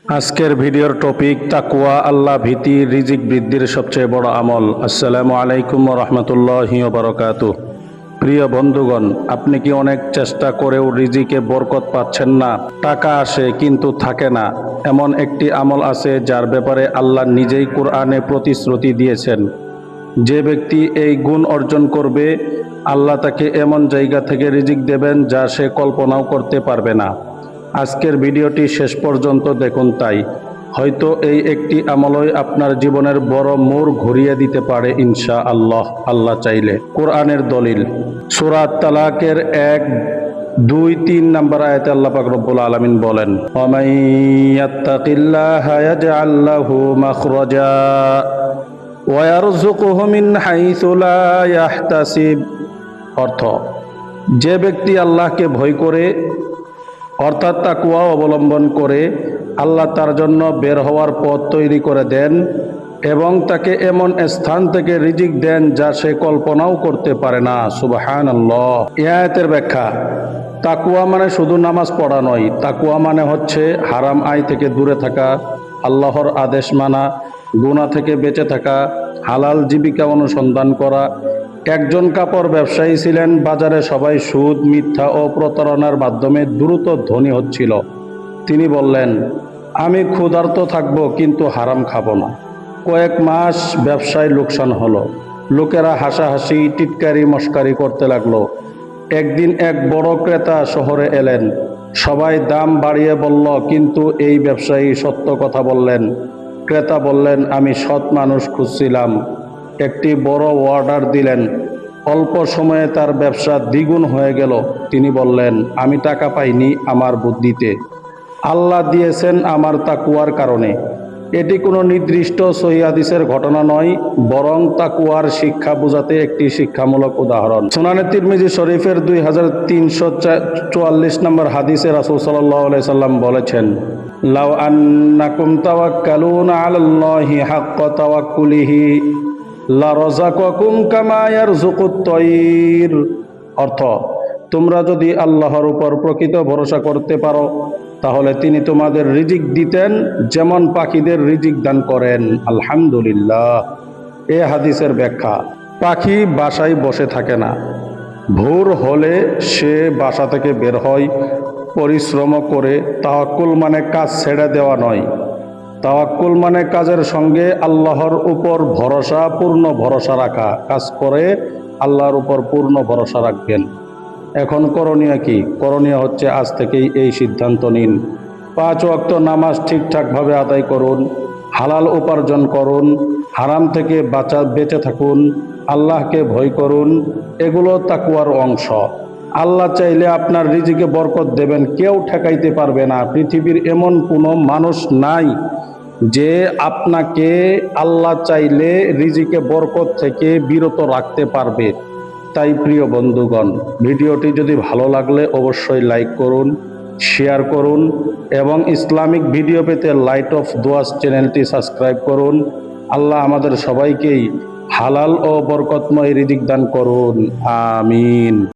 আজকের ভিডিওর টপিক তাকওয়া, আল্লাহ ভীতি রিজিক বৃদ্ধির সবচেয়ে বড় আমল। আসসালামু আলাইকুম ওয়া রাহমাতুল্লাহি ওয়া বারাকাতুহু। প্রিয় বন্ধুগণ, আপনি কি অনেক চেষ্টা করেও রিজিকে বরকত পাচ্ছেন না? টাকা আসে কিন্তু থাকে না। এমন একটি আমল আছে যার ব্যাপারে আল্লাহ নিজেই কোরআনে প্রতিশ্রুতি দিয়েছেন। যে ব্যক্তি এই গুণ অর্জন করবে, আল্লাহ তাকে এমন জায়গা থেকে রিজিক দেবেন যা সে কল্পনাও করতে পারবে না। আজকের ভিডিওটি শেষ পর্যন্ত দেখুন, তাই হয়তো এই একটি আমলই আপনার জীবনের বড় মোড় ঘুরিয়ে দিতে পারে ইনশাআল্লাহ, আল্লাহ চাইলে। কোরআনের দলিল সূরা তালাকের 1, 2, 3 নম্বর আয়াতে আল্লাহ পাক রব্বুল আলামিন বলেন, ওয়ামান ইয়াত্তাকিল্লাহা ইয়াজআল লাহু মাখরাজা ওয়া ইয়ারযুকুহু মিন হাইসু লা ইয়াহতাসিব। অর্থ, যে ব্যক্তি আল্লাহকে ভয় করে অর্থাৎ তাকওয়া অবলম্বন করে, আল্লাহ তার জন্য বের হওয়ার পথ তৈরি করে দেন এবং তাকে এমন স্থান থেকে রিজিক দেন যা সে কল্পনাও করতে পারে না। সুবহানাল্লাহ। এই আয়াতের ব্যাখ্যা, তাকওয়া মানে শুধু নামাজ পড়া নয়। তাকওয়া মানে হচ্ছে হারাম আয় থেকে দূরে থাকা, আল্লাহর আদেশ মানা, গুনাহ থেকে বেঁচে থাকা, হালাল জীবিকা অনুসন্ধান করা। একজন কাপড় ব্যবসায়ী ছিলেন। বাজারে সবাই সুদ, মিথ্যা ও প্রতারণার মাধ্যমে দ্রুত ধনী হচ্ছিল। তিনি বললেন, আমি ক্ষুধার্ত থাকব কিন্তু হারাম খাবো না। কয়েক মাস ব্যবসায় লোকসান হলো। লোকেরা হাসাহাসি, টিটকারি, মস্কারি করতে লাগলো। একদিন এক বড় ক্রেতা শহরে এলেন। সবাই দাম বাড়িয়ে বলল, কিন্তু এই ব্যবসায়ী সত্য কথা বললেন। ক্রেতা বললেন, আমি সৎ মানুষ খুঁজছিলাম। একটি বড় অর্ডার দিলেন। অল্প সময়ে তার ব্যবসা দ্বিগুণ হয়ে গেল। তিনি বললেন, আমি টাকা পাইনি আমার বুদ্ধিতে, আল্লাহ দিয়েছেন আমার তাকওয়ার কারণে। এটি কোনো নির্দিষ্ট সহিহ হাদিসের ঘটনা নয়, বরং তাকওয়ার শিক্ষা বোঝাতে একটি শিক্ষামূলক উদাহরণ। সুনানে তিরমিজি শরীফের 2344 নম্বর হাদিসে রাসূল সাল্লাল্লাহু আলাইহি সাল্লাম বলেছেন, লাউ আন্নাকুম তাওয়াক্কালুনা আলাল্লাহি হাক্কা তাওয়াক্কুলিহি লারাযাকাকুম কামা ইয়ারযুকুত তায়র। অর্থ, তোমরা যদি আল্লাহর উপর প্রকৃত ভরসা করতে পারো, তাহলে তিনি তোমাদের রিজিক দিতেন যেমন পাখিদের রিজিক দান করেন। আলহামদুলিল্লাহ। এ হাদিসের ব্যাখ্যা, পাখি বাসায় বসে থাকে না। ভোর হলে সে বাসা থেকে বের হয়, পরিশ্রম করে। তাওয়াক্কুল মানে কাজ ছেড়ে দেওয়া নয়। তাওয়াক্কুল মানে কাজের সঙ্গে আল্লাহর উপর ভরসা, পূর্ণ ভরসা রাখা। কাজ করে আল্লাহর উপর পূর্ণ ভরসা রাখবেন। এখন করণীয় কি? করণীয় হচ্ছে আজ থেকেই এই সিদ্ধান্ত নিন, 5 ওয়াক্ত নামাজ ঠিকঠাকভাবে আদায় করুন, হালাল উপার্জন করুন, হারাম থেকে বেঁচে থাকুন, আল্লাহকে ভয় করুন। এগুলো তাকওয়ার অংশ। আল্লাহ চাইলে আপনার রিজিকে বরকত দেবেন, কেউ ঠেকাইতে পারবে না। পৃথিবীর এমন কোনো মানুষ নাই যে আপনাকে আল্লাহ চাইলে রিজিকে বরকত থেকে বিরত রাখতে পারবে। তাই প্রিয় বন্ধুগণ, ভিডিওটি যদি ভালো লাগলে অবশ্যই লাইক করুন, শেয়ার করুন এবং ইসলামিক ভিডিও পেতে লাইট অফ দোয়াস চ্যানেলটি সাবস্ক্রাইব করুন। আল্লাহ আমাদের সবাইকেই হালাল ও বরকতময় রিজিক দান করুন। আমিন।